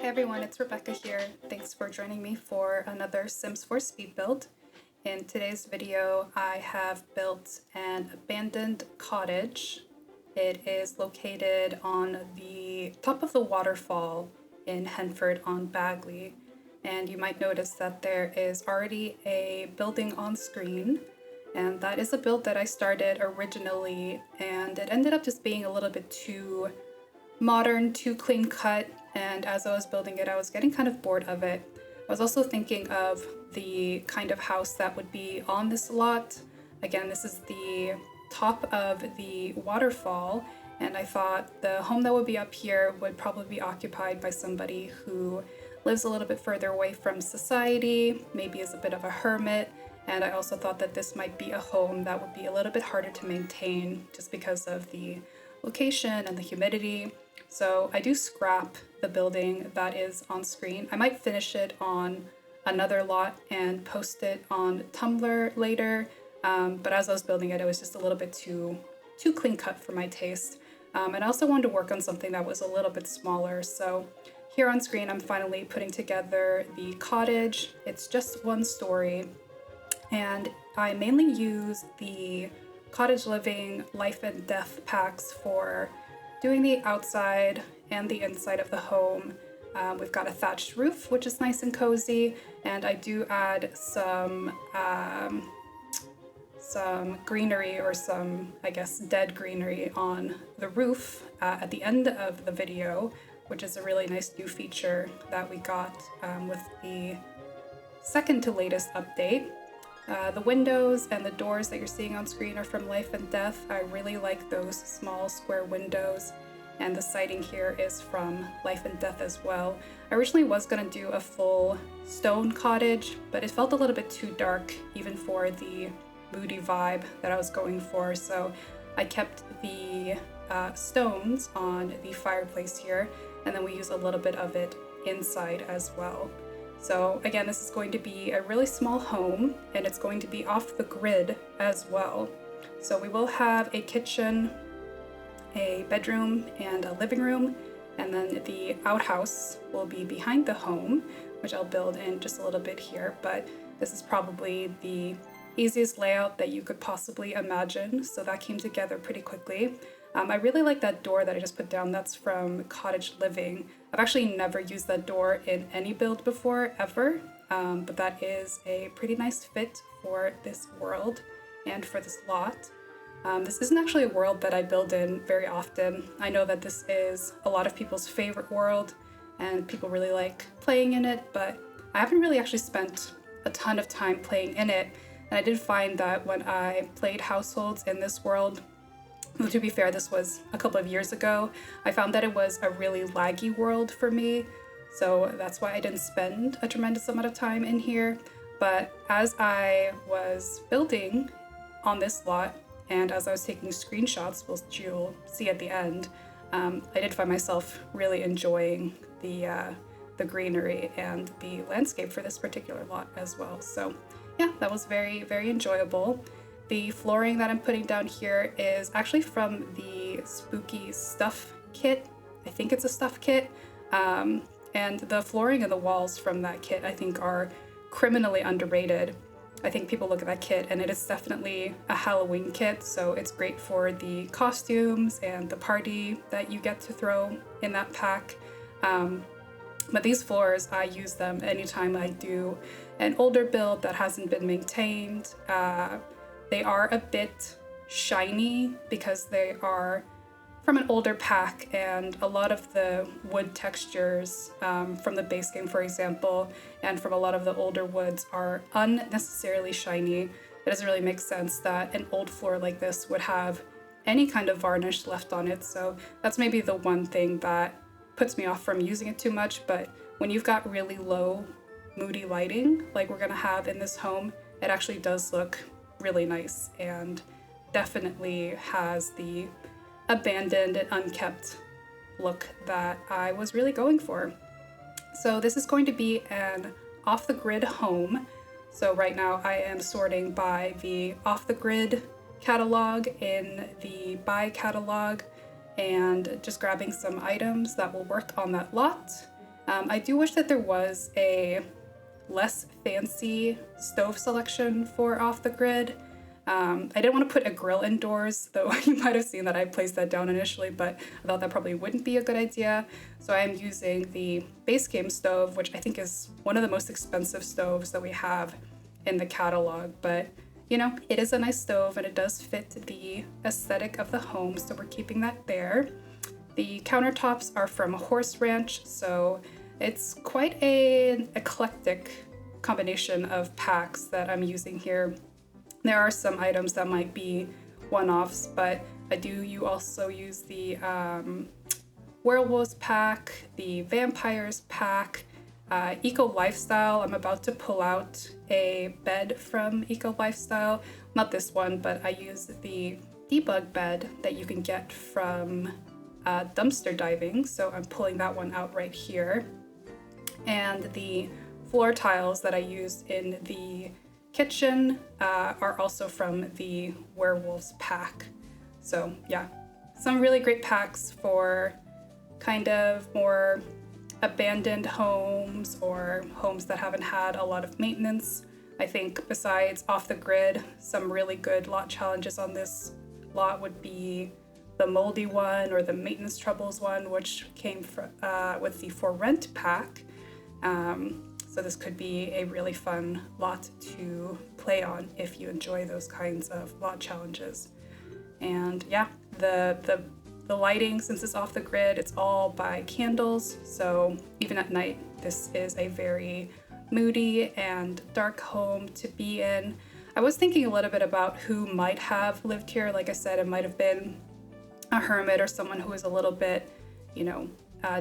Hey everyone, it's Rebecca here. Thanks for joining me for another Sims 4 speed build. In today's video, I have built an abandoned cottage. It is located on the top of the waterfall in Henford on Bagley. And you might notice that there is already a building on screen. And that is a build that I started originally, and it ended up just being a little bit too modern, too clean cut, and as I was building it, I was getting kind of bored of it. I was also thinking of the kind of house that would be on this lot. Again, this is the top of the waterfall, and I thought the home that would be up here would probably be occupied by somebody who lives a little bit further away from society, maybe is a bit of a hermit, and I also thought that this might be a home that would be a little bit harder to maintain just because of the location and the humidity. So I do scrap the building that is on screen. I might finish it on another lot and post it on Tumblr later, but as I was building it, it was just a little bit too clean cut for my taste. And I also wanted to work on something that was a little bit smaller. So here on screen, I'm finally putting together the cottage. It's just one story, and I mainly use the cottage living life and death packs for doing the outside and the inside of the home. We've got a thatched roof, which is nice and cozy, and I do add some greenery, or some, I guess, dead greenery on the roof at the end of the video, which is a really nice new feature that we got with the second to latest update. The windows and the doors that you're seeing on screen are from Life and Death. I really like those small square windows, and the siding here is from Life and Death as well. I originally was going to do a full stone cottage, but it felt a little bit too dark even for the moody vibe that I was going for, so I kept the stones on the fireplace here, and then we use a little bit of it inside as well. So again, this is going to be a really small home, and it's going to be off the grid as well. So we will have a kitchen, a bedroom, and a living room, and then the outhouse will be behind the home, which I'll build in just a little bit here, but this is probably the easiest layout that you could possibly imagine, so that came together pretty quickly. I really like that door that I just put down. That's from Cottage Living. I've actually never used that door in any build before, ever, but that is a pretty nice fit for this world and for this lot. This isn't actually a world that I build in very often. I know that this is a lot of people's favorite world, and people really like playing in it, but I haven't really actually spent a ton of time playing in it, and I did find that when I played households in this world, well, to be fair, this was a couple of years ago, I found that it was a really laggy world for me, so that's why I didn't spend a tremendous amount of time in here. But as I was building on this lot, and as I was taking screenshots, which you'll see at the end, I did find myself really enjoying the greenery and the landscape for this particular lot as well. So yeah, that was very, very enjoyable. The flooring that I'm putting down here is actually from the Spooky Stuff kit. I think it's a stuff kit. And the flooring and the walls from that kit, I think, are criminally underrated. I think people look at that kit and it is definitely a Halloween kit, so it's great for the costumes and the party that you get to throw in that pack. But these floors, I use them anytime I do an older build that hasn't been maintained. They are a bit shiny because they are from an older pack, and a lot of the wood textures from the base game, for example, and from a lot of the older woods are unnecessarily shiny. It doesn't really make sense that an old floor like this would have any kind of varnish left on it, so that's maybe the one thing that puts me off from using it too much. But when you've got really low, moody lighting like we're gonna have in this home, it actually does look really nice and definitely has the abandoned and unkept look that I was really going for. So this is going to be an off-the-grid home. So right now I am sorting by the off-the-grid catalog in the buy catalog, and just grabbing some items that will work on that lot. I do wish that there was a less fancy stove selection for Off the Grid. I didn't want to put a grill indoors, though you might have seen that I placed that down initially, but I thought that probably wouldn't be a good idea. So I am using the base game stove, which I think is one of the most expensive stoves that we have in the catalog. But, you know, it is a nice stove and it does fit the aesthetic of the home, so we're keeping that there. The countertops are from Horse Ranch, so it's quite an eclectic combination of packs that I'm using here. There are some items that might be one-offs, but you also use the Werewolves pack, the Vampires pack, Eco Lifestyle. I'm about to pull out a bed from Eco Lifestyle. Not this one, but I use the debug bed that you can get from dumpster diving. So I'm pulling that one out right here. And the floor tiles that I used in the kitchen are also from the Werewolves pack. So yeah, some really great packs for kind of more abandoned homes or homes that haven't had a lot of maintenance. I think besides Off the Grid, some really good lot challenges on this lot would be the moldy one or the maintenance troubles one, which came with the For Rent pack. So this could be a really fun lot to play on if you enjoy those kinds of lot challenges. And yeah, the lighting, since it's Off the Grid, it's all by candles. So even at night, this is a very moody and dark home to be in. I was thinking a little bit about who might have lived here. Like I said, it might have been a hermit or someone who is a little bit,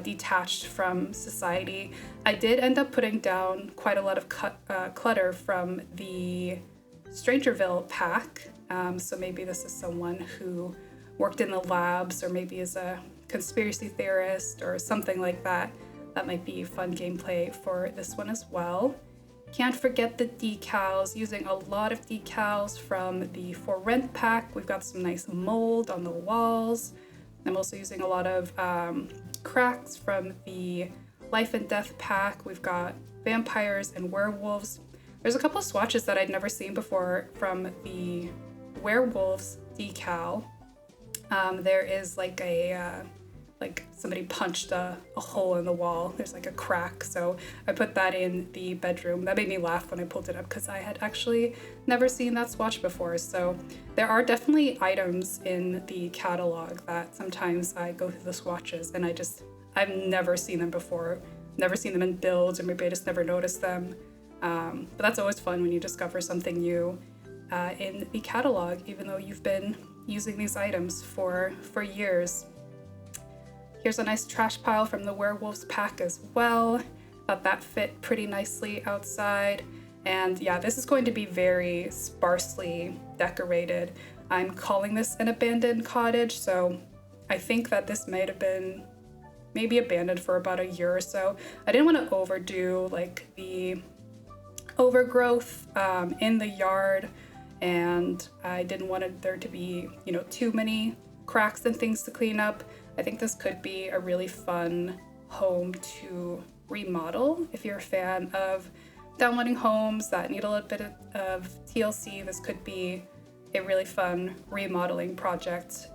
detached from society. I did end up putting down quite a lot of clutter from the Strangerville pack. So maybe this is someone who worked in the labs or maybe is a conspiracy theorist or something like that. That might be fun gameplay for this one as well. Can't forget the decals, using a lot of decals from the For Rent pack. We've got some nice mold on the walls. I'm also using a lot of cracks from the Life and Death pack. We've got vampires and werewolves. There's a couple of swatches that I'd never seen before from the werewolves decal. There is like somebody punched a hole in the wall. There's like a crack. So I put that in the bedroom. That made me laugh when I pulled it up because I had actually never seen that swatch before. So there are definitely items in the catalog that sometimes I go through the swatches and I've never seen them before. Never seen them in builds, or maybe I just never noticed them. But that's always fun when you discover something new in the catalog, even though you've been using these items for years. Here's a nice trash pile from the Werewolves pack as well. Thought that fit pretty nicely outside. And yeah, this is going to be very sparsely decorated. I'm calling this an abandoned cottage, so I think that this might have been maybe abandoned for about a year or so. I didn't want to overdo like the overgrowth in the yard, and I didn't want there to be, too many cracks and things to clean up. I think this could be a really fun home to remodel. If you're a fan of downloading homes that need a little bit of TLC, this could be a really fun remodeling project.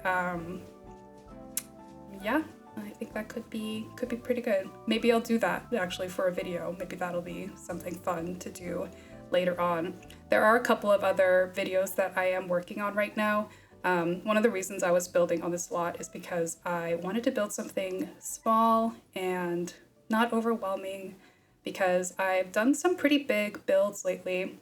Yeah, I think that could be pretty good. Maybe I'll do that actually for a video. Maybe that'll be something fun to do later on. There are a couple of other videos that I am working on right now. One of the reasons I was building on this lot is because I wanted to build something small and not overwhelming, because I've done some pretty big builds lately,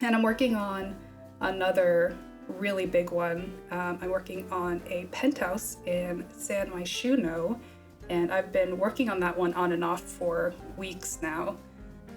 and I'm working on another really big one. I'm working on a penthouse in San Myshuno, and I've been working on that one on and off for weeks now,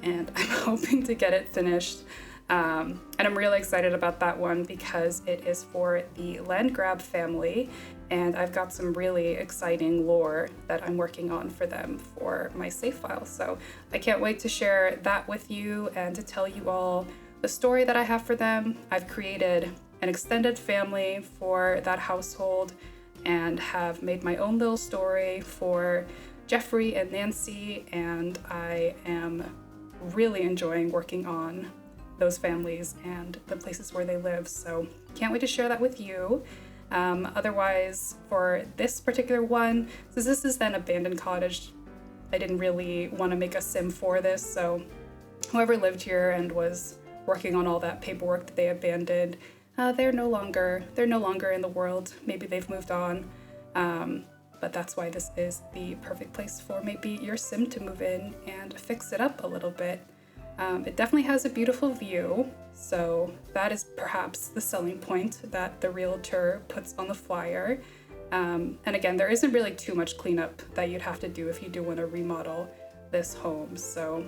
and I'm hoping to get it finished. And I'm really excited about that one because it is for the Landgrab family, and I've got some really exciting lore that I'm working on for them for my save file. So I can't wait to share that with you and to tell you all the story that I have for them. I've created an extended family for that household and have made my own little story for Jeffrey and Nancy, and I am really enjoying working on those families and the places where they live. So can't wait to share that with you. Otherwise, for this particular one, since this is an abandoned cottage, I didn't really want to make a sim for this. So whoever lived here and was working on all that paperwork that they abandoned, they're no longer in the world. Maybe they've moved on. But that's why this is the perfect place for maybe your sim to move in and fix it up a little bit. It definitely has a beautiful view, so that is perhaps the selling point that the realtor puts on the flyer. And again, there isn't really too much cleanup that you'd have to do if you do want to remodel this home. So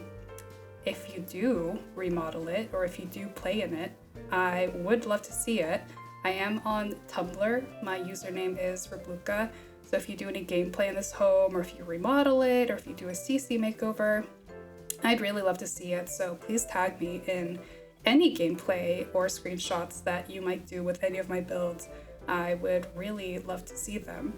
if you do remodel it, or if you do play in it, I would love to see it. I am on Tumblr. My username is reblueka. So if you do any gameplay in this home, or if you remodel it, or if you do a CC makeover, I'd really love to see it. So please tag me in any gameplay or screenshots that you might do with any of my builds. I would really love to see them.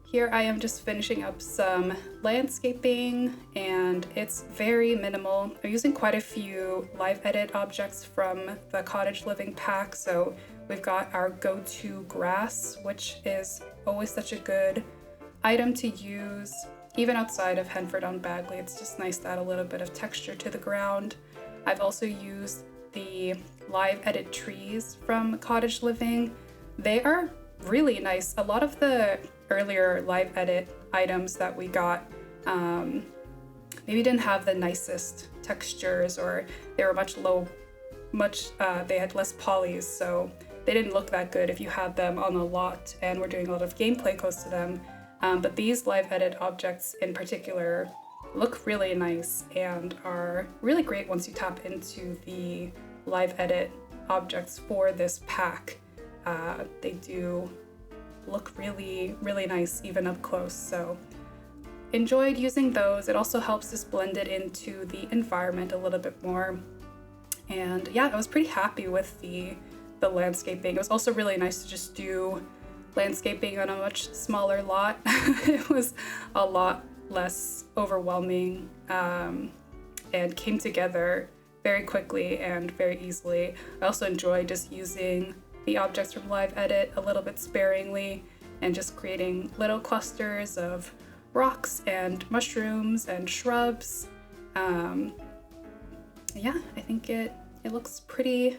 Here I am just finishing up some landscaping, and it's very minimal. I'm using quite a few live edit objects from the cottage living pack. So we've got our go-to grass, which is always such a good item to use. Even outside of Henford on Bagley, it's just nice to add a little bit of texture to the ground. I've also used the live edit trees from Cottage Living. They are really nice. A lot of the earlier live edit items that we got maybe didn't have the nicest textures, or they were they had less polys, so they didn't look that good if you had them on a lot and we're doing a lot of gameplay close to them. But these live edit objects in particular look really nice and are really great once you tap into the live edit objects for this pack. They do look really, really nice even up close. So enjoyed using those. It also helps us blend it into the environment a little bit more. And yeah, I was pretty happy with the landscaping. It was also really nice to just do landscaping on a much smaller lot. It was a lot less overwhelming and came together very quickly and very easily. I also enjoy just using the objects from Live Edit a little bit sparingly and just creating little clusters of rocks and mushrooms and shrubs. Yeah, I think it looks pretty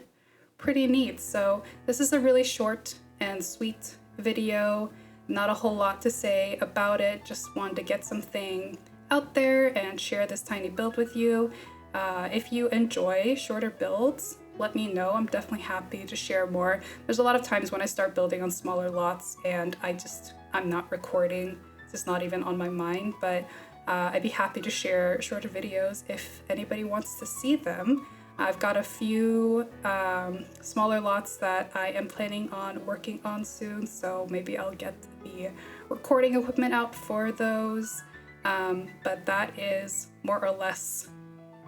neat. So this is a really short and sweet video. Not a whole lot to say about it. Just wanted to get something out there and share this tiny build with you. If you enjoy shorter builds, let me know. I'm definitely happy to share more. There's a lot of times when I start building on smaller lots and I'm not recording. It's just not even on my mind, but I'd be happy to share shorter videos if anybody wants to see them. I've got a few smaller lots that I am planning on working on soon, so maybe I'll get the recording equipment out for those. But that is more or less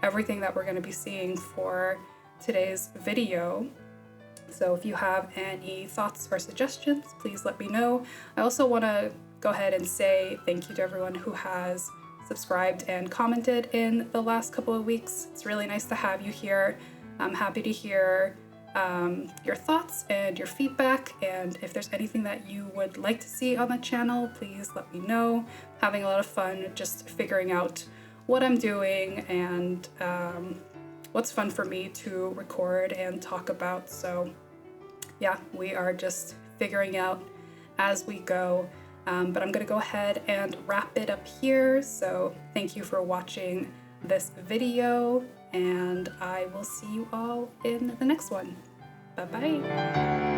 everything that we're going to be seeing for today's video. So if you have any thoughts or suggestions, please let me know. I also want to go ahead and say thank you to everyone who has subscribed and commented in the last couple of weeks. It's really nice to have you here. I'm happy to hear your thoughts and your feedback, and if there's anything that you would like to see on the channel, please let me know. Having a lot of fun just figuring out what I'm doing and what's fun for me to record and talk about. So yeah, we are just figuring out as we go. But I'm gonna go ahead and wrap it up here. So thank you for watching this video, and I will see you all in the next one. Bye-bye.